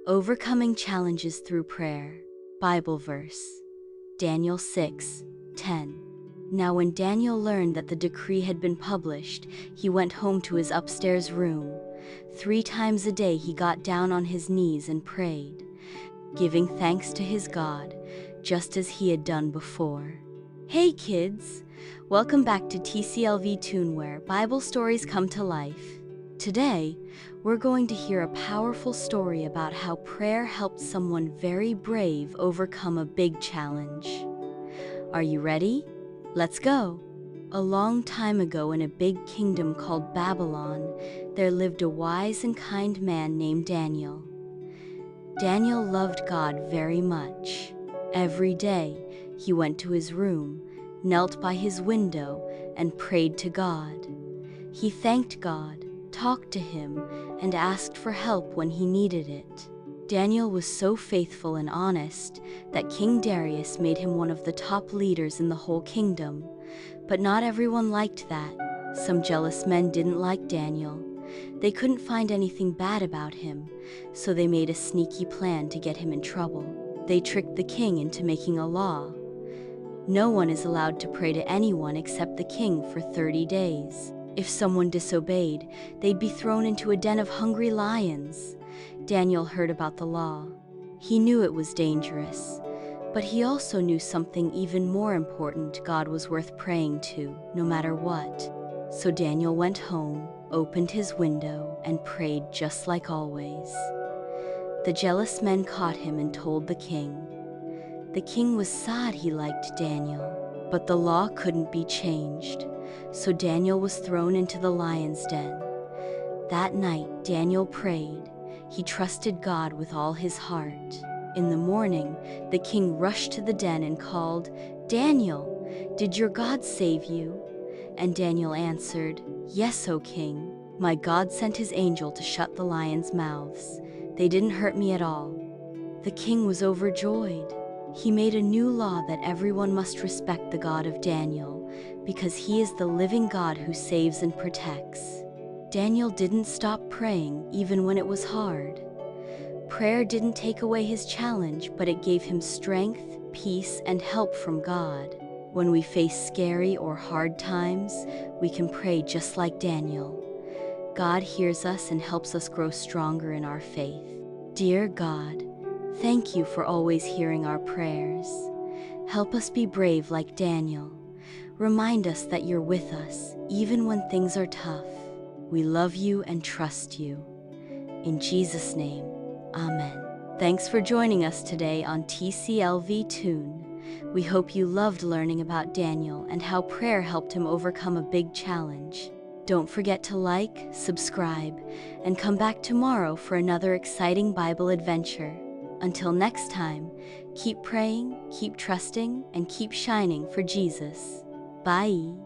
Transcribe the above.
Overcoming Challenges Through Prayer. Bible verse. Daniel 6:10. Now when Daniel learned that the decree had been published, he went home to his upstairs room. 3 times a day he got down on his knees and prayed, giving thanks to his God, just as he had done before. Hey kids! Welcome back to TCLV TOON, where Bible stories come to life. Today, we're going to hear a powerful story about how prayer helped someone very brave overcome a big challenge. Are you ready? Let's go! A long time ago, in a big kingdom called Babylon, there lived a wise and kind man named Daniel. Daniel loved God very much. Every day, he went to his room, knelt by his window, and prayed to God. He thanked God, talked to him, and asked for help when he needed it. Daniel was so faithful and honest that King Darius made him one of the top leaders in the whole kingdom. But not everyone liked that. Some jealous men didn't like Daniel. They couldn't find anything bad about him, so they made a sneaky plan to get him in trouble. They tricked the king into making a law. No one is allowed to pray to anyone except the king for 30 days. If someone disobeyed, they'd be thrown into a den of hungry lions. Daniel heard about the law. He knew it was dangerous, but he also knew something even more important: God was worth praying to, no matter what. So Daniel went home, opened his window, and prayed just like always. The jealous men caught him and told the king. The king was sad. He liked Daniel, but the law couldn't be changed. So Daniel was thrown into the lion's den. That night, Daniel prayed. He trusted God with all his heart. In the morning, the king rushed to the den and called, "Daniel, did your God save you?" And Daniel answered, "Yes, O king. My God sent his angel to shut the lions' mouths. They didn't hurt me at all." The king was overjoyed. He made a new law that everyone must respect the God of Daniel, because he is the living God who saves and protects. Daniel didn't stop praying even when it was hard. Prayer didn't take away his challenge, but it gave him strength, peace, and help from God. When we face scary or hard times, we can pray just like Daniel. God hears us and helps us grow stronger in our faith. Dear God, thank you for always hearing our prayers. Help us be brave like Daniel. Remind us that you're with us, even when things are tough. We love you and trust you. In Jesus' name, Amen. Thanks for joining us today on TCLV TOON. We hope you loved learning about Daniel and how prayer helped him overcome a big challenge. Don't forget to like, subscribe, and come back tomorrow for another exciting Bible adventure. Until next time, keep praying, keep trusting, and keep shining for Jesus. Bye.